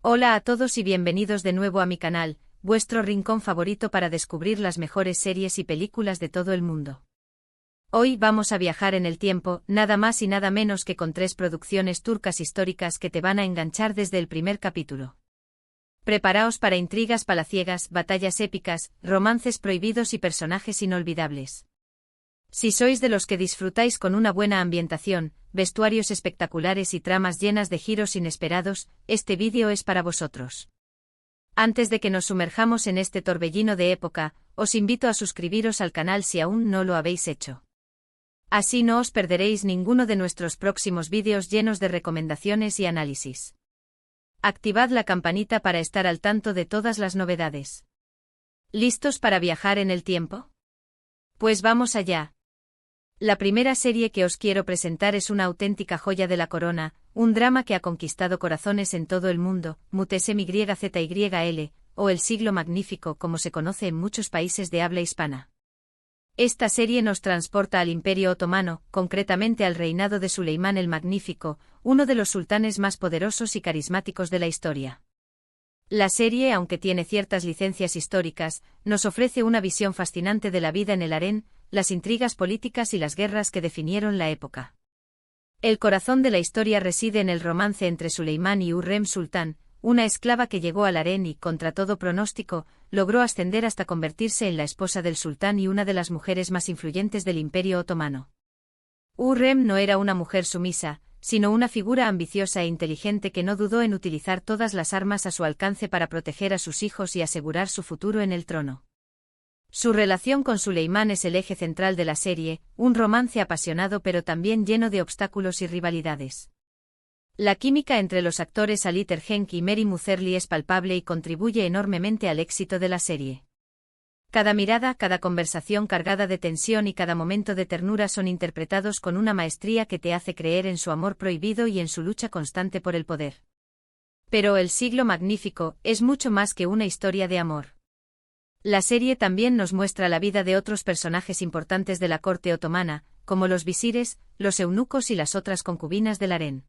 Hola a todos y bienvenidos de nuevo a mi canal, vuestro rincón favorito para descubrir las mejores series y películas de todo el mundo. Hoy vamos a viajar en el tiempo, nada más y nada menos que con 3 producciones turcas históricas que te van a enganchar desde el primer capítulo. Preparaos para intrigas palaciegas, batallas épicas, romances prohibidos y personajes inolvidables. Si sois de los que disfrutáis con una buena ambientación, vestuarios espectaculares y tramas llenas de giros inesperados, este vídeo es para vosotros. Antes de que nos sumerjamos en este torbellino de época, os invito a suscribiros al canal si aún no lo habéis hecho. Así no os perderéis ninguno de nuestros próximos vídeos llenos de recomendaciones y análisis. Activad la campanita para estar al tanto de todas las novedades. ¿Listos para viajar en el tiempo? Pues vamos allá. La primera serie que os quiero presentar es una auténtica joya de la corona, un drama que ha conquistado corazones en todo el mundo, Muhteşem Yzyl, o El Siglo Magnífico como se conoce en muchos países de habla hispana. Esta serie nos transporta al Imperio Otomano, concretamente al reinado de Suleimán el Magnífico, uno de los sultanes más poderosos y carismáticos de la historia. La serie, aunque tiene ciertas licencias históricas, nos ofrece una visión fascinante de la vida en el harén, las intrigas políticas y las guerras que definieron la época. El corazón de la historia reside en el romance entre Suleimán y Hürrem Sultán, una esclava que llegó al harén y, contra todo pronóstico, logró ascender hasta convertirse en la esposa del sultán y una de las mujeres más influyentes del Imperio Otomano. Hürrem no era una mujer sumisa, sino una figura ambiciosa e inteligente que no dudó en utilizar todas las armas a su alcance para proteger a sus hijos y asegurar su futuro en el trono. Su relación con Suleimán es el eje central de la serie, un romance apasionado pero también lleno de obstáculos y rivalidades. La química entre los actores Ali Tergenk y Mary Mutherly es palpable y contribuye enormemente al éxito de la serie. Cada mirada, cada conversación cargada de tensión y cada momento de ternura son interpretados con una maestría que te hace creer en su amor prohibido y en su lucha constante por el poder. Pero El Siglo Magnífico es mucho más que una historia de amor. La serie también nos muestra la vida de otros personajes importantes de la corte otomana, como los visires, los eunucos y las otras concubinas del harén.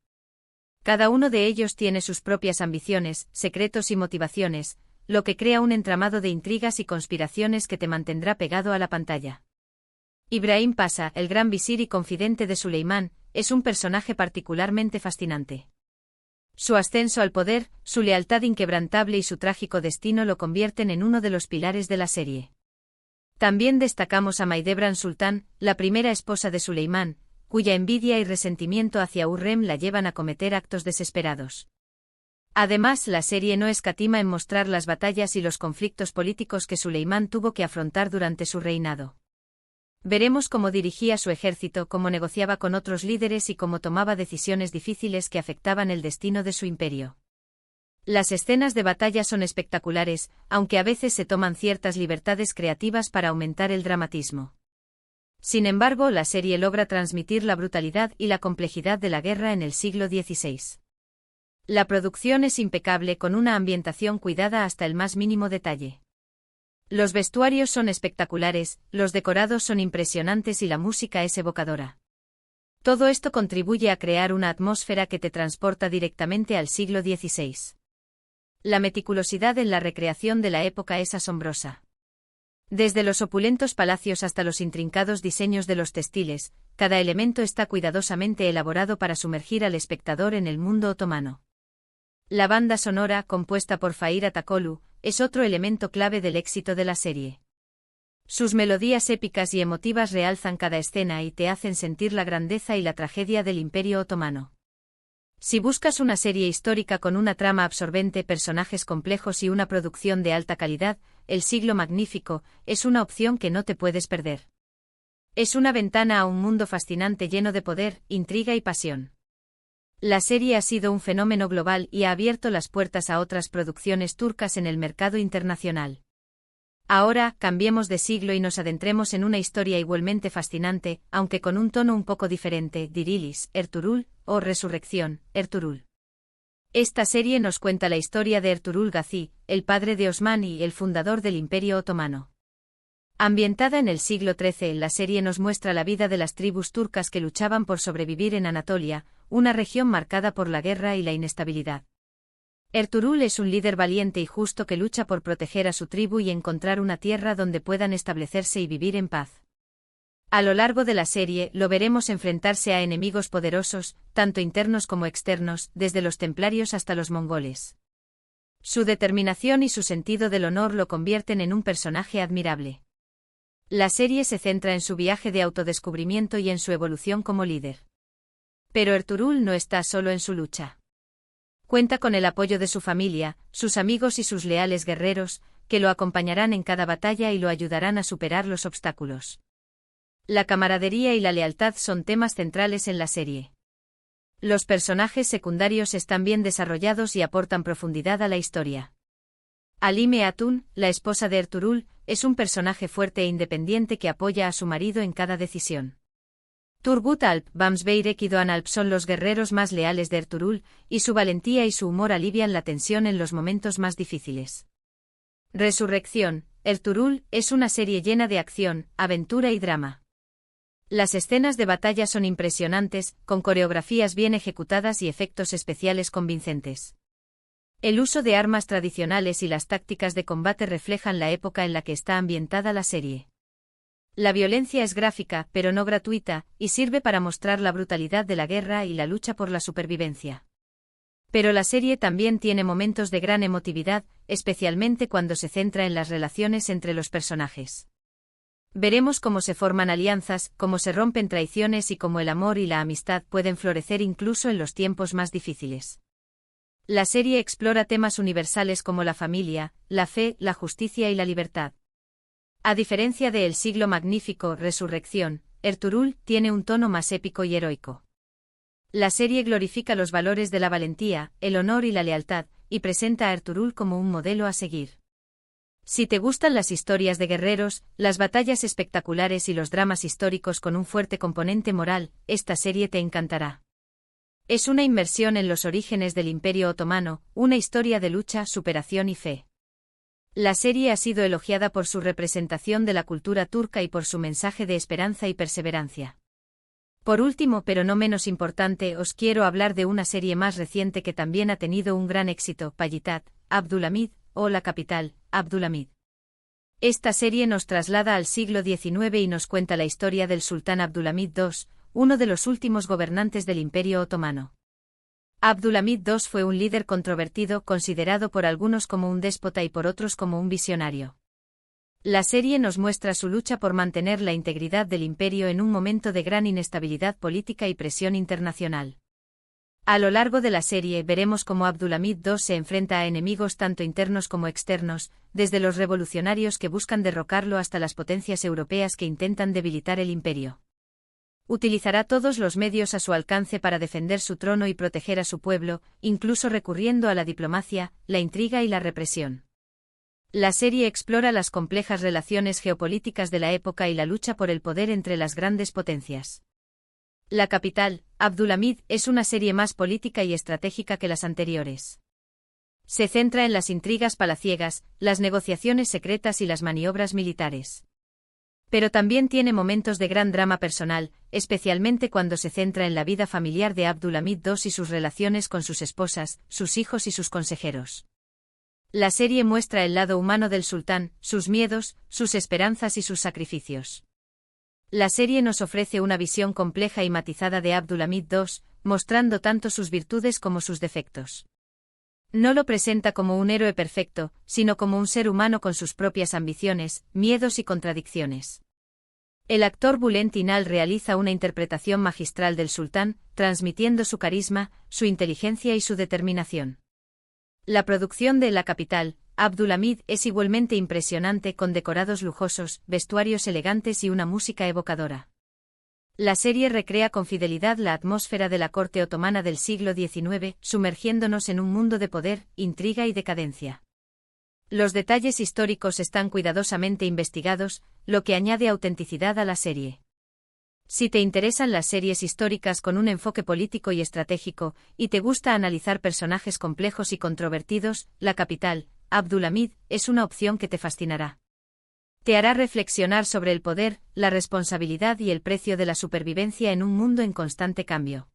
Cada uno de ellos tiene sus propias ambiciones, secretos y motivaciones, lo que crea un entramado de intrigas y conspiraciones que te mantendrá pegado a la pantalla. Ibrahim Pasha, el gran visir y confidente de Suleimán, es un personaje particularmente fascinante. Su ascenso al poder, su lealtad inquebrantable y su trágico destino lo convierten en uno de los pilares de la serie. También destacamos a Mahidevran Sultán, la primera esposa de Suleimán, cuya envidia y resentimiento hacia Hürrem la llevan a cometer actos desesperados. Además, la serie no escatima en mostrar las batallas y los conflictos políticos que Suleimán tuvo que afrontar durante su reinado. Veremos cómo dirigía su ejército, cómo negociaba con otros líderes y cómo tomaba decisiones difíciles que afectaban el destino de su imperio. Las escenas de batalla son espectaculares, aunque a veces se toman ciertas libertades creativas para aumentar el dramatismo. Sin embargo, la serie logra transmitir la brutalidad y la complejidad de la guerra en el siglo XVI. La producción es impecable con una ambientación cuidada hasta el más mínimo detalle. Los vestuarios son espectaculares, los decorados son impresionantes y la música es evocadora. Todo esto contribuye a crear una atmósfera que te transporta directamente al siglo XVI. La meticulosidad en la recreación de la época es asombrosa. Desde los opulentos palacios hasta los intrincados diseños de los textiles, cada elemento está cuidadosamente elaborado para sumergir al espectador en el mundo otomano. La banda sonora, compuesta por Fahir Atakolu, es otro elemento clave del éxito de la serie. Sus melodías épicas y emotivas realzan cada escena y te hacen sentir la grandeza y la tragedia del Imperio Otomano. Si buscas una serie histórica con una trama absorbente, personajes complejos y una producción de alta calidad, El Siglo Magnífico es una opción que no te puedes perder. Es una ventana a un mundo fascinante lleno de poder, intriga y pasión. La serie ha sido un fenómeno global y ha abierto las puertas a otras producciones turcas en el mercado internacional. Ahora, cambiemos de siglo y nos adentremos en una historia igualmente fascinante, aunque con un tono un poco diferente, Dirilis, Ertuğrul, o Resurrección, Ertuğrul. Esta serie nos cuenta la historia de Ertuğrul Gazi, el padre de Osman y el fundador del Imperio Otomano. Ambientada en el siglo XIII, la serie nos muestra la vida de las tribus turcas que luchaban por sobrevivir en Anatolia, una región marcada por la guerra y la inestabilidad. Ertuğrul es un líder valiente y justo que lucha por proteger a su tribu y encontrar una tierra donde puedan establecerse y vivir en paz. A lo largo de la serie lo veremos enfrentarse a enemigos poderosos, tanto internos como externos, desde los templarios hasta los mongoles. Su determinación y su sentido del honor lo convierten en un personaje admirable. La serie se centra en su viaje de autodescubrimiento y en su evolución como líder. Pero Ertuğrul no está solo en su lucha. Cuenta con el apoyo de su familia, sus amigos y sus leales guerreros, que lo acompañarán en cada batalla y lo ayudarán a superar los obstáculos. La camaradería y la lealtad son temas centrales en la serie. Los personajes secundarios están bien desarrollados y aportan profundidad a la historia. Halime Hatun, la esposa de Ertuğrul, es un personaje fuerte e independiente que apoya a su marido en cada decisión. Turgut Alp, Bamsbeirek y Doğan Alp son los guerreros más leales de Ertuğrul, y su valentía y su humor alivian la tensión en los momentos más difíciles. Resurrección, Ertuğrul, es una serie llena de acción, aventura y drama. Las escenas de batalla son impresionantes, con coreografías bien ejecutadas y efectos especiales convincentes. El uso de armas tradicionales y las tácticas de combate reflejan la época en la que está ambientada la serie. La violencia es gráfica, pero no gratuita, y sirve para mostrar la brutalidad de la guerra y la lucha por la supervivencia. Pero la serie también tiene momentos de gran emotividad, especialmente cuando se centra en las relaciones entre los personajes. Veremos cómo se forman alianzas, cómo se rompen traiciones y cómo el amor y la amistad pueden florecer incluso en los tiempos más difíciles. La serie explora temas universales como la familia, la fe, la justicia y la libertad. A diferencia de El siglo magnífico, Resurrección, Ertuğrul tiene un tono más épico y heroico. La serie glorifica los valores de la valentía, el honor y la lealtad, y presenta a Ertuğrul como un modelo a seguir. Si te gustan las historias de guerreros, las batallas espectaculares y los dramas históricos con un fuerte componente moral, esta serie te encantará. Es una inmersión en los orígenes del Imperio Otomano, una historia de lucha, superación y fe. La serie ha sido elogiada por su representación de la cultura turca y por su mensaje de esperanza y perseverancia. Por último, pero no menos importante, os quiero hablar de una serie más reciente que también ha tenido un gran éxito, Payitat, Abdülhamid, o La capital, Abdülhamid. Esta serie nos traslada al siglo XIX y nos cuenta la historia del sultán Abdülhamid II, uno de los últimos gobernantes del Imperio Otomano. Abdülhamid II fue un líder controvertido, considerado por algunos como un déspota y por otros como un visionario. La serie nos muestra su lucha por mantener la integridad del imperio en un momento de gran inestabilidad política y presión internacional. A lo largo de la serie veremos cómo Abdülhamid II se enfrenta a enemigos tanto internos como externos, desde los revolucionarios que buscan derrocarlo hasta las potencias europeas que intentan debilitar el imperio. Utilizará todos los medios a su alcance para defender su trono y proteger a su pueblo, incluso recurriendo a la diplomacia, la intriga y la represión. La serie explora las complejas relaciones geopolíticas de la época y la lucha por el poder entre las grandes potencias. La capital, Abdülhamid, es una serie más política y estratégica que las anteriores. Se centra en las intrigas palaciegas, las negociaciones secretas y las maniobras militares. Pero también tiene momentos de gran drama personal, especialmente cuando se centra en la vida familiar de Abdülhamid II y sus relaciones con sus esposas, sus hijos y sus consejeros. La serie muestra el lado humano del sultán, sus miedos, sus esperanzas y sus sacrificios. La serie nos ofrece una visión compleja y matizada de Abdülhamid II, mostrando tanto sus virtudes como sus defectos. No lo presenta como un héroe perfecto, sino como un ser humano con sus propias ambiciones, miedos y contradicciones. El actor Bülent İnal realiza una interpretación magistral del sultán, transmitiendo su carisma, su inteligencia y su determinación. La producción de La capital, Abdülhamid, es igualmente impresionante con decorados lujosos, vestuarios elegantes y una música evocadora. La serie recrea con fidelidad la atmósfera de la corte otomana del siglo XIX, sumergiéndonos en un mundo de poder, intriga y decadencia. Los detalles históricos están cuidadosamente investigados, lo que añade autenticidad a la serie. Si te interesan las series históricas con un enfoque político y estratégico, y te gusta analizar personajes complejos y controvertidos, La capital, Abdülhamid, es una opción que te fascinará. Te hará reflexionar sobre el poder, la responsabilidad y el precio de la supervivencia en un mundo en constante cambio.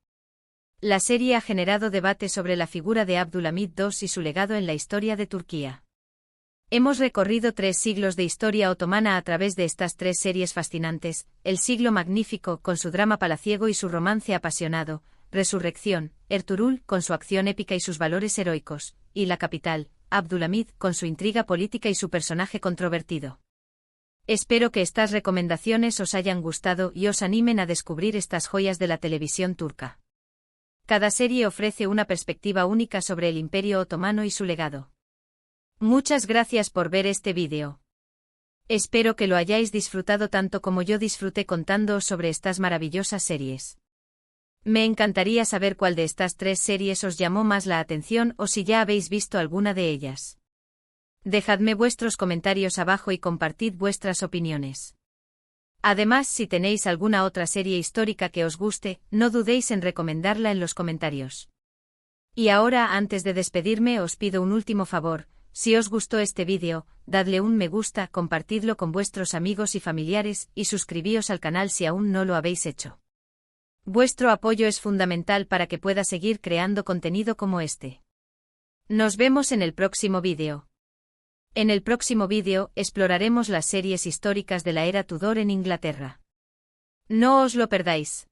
La serie ha generado debate sobre la figura de Abdülhamid II y su legado en la historia de Turquía. Hemos recorrido 3 siglos de historia otomana a través de estas 3 series fascinantes: El siglo magnífico, con su drama palaciego y su romance apasionado; Resurrección, Ertuğrul, con su acción épica y sus valores heroicos; y La capital, Abdülhamid, con su intriga política y su personaje controvertido. Espero que estas recomendaciones os hayan gustado y os animen a descubrir estas joyas de la televisión turca. Cada serie ofrece una perspectiva única sobre el Imperio Otomano y su legado. Muchas gracias por ver este vídeo. Espero que lo hayáis disfrutado tanto como yo disfruté contándoos sobre estas maravillosas series. Me encantaría saber cuál de estas 3 series os llamó más la atención o si ya habéis visto alguna de ellas. Dejadme vuestros comentarios abajo y compartid vuestras opiniones. Además, si tenéis alguna otra serie histórica que os guste, no dudéis en recomendarla en los comentarios. Y ahora, antes de despedirme, os pido un último favor. Si os gustó este vídeo, dadle un me gusta, compartidlo con vuestros amigos y familiares, y suscribíos al canal si aún no lo habéis hecho. Vuestro apoyo es fundamental para que pueda seguir creando contenido como este. Nos vemos en el próximo vídeo. En el próximo vídeo, exploraremos las series históricas de la era Tudor en Inglaterra. No os lo perdáis.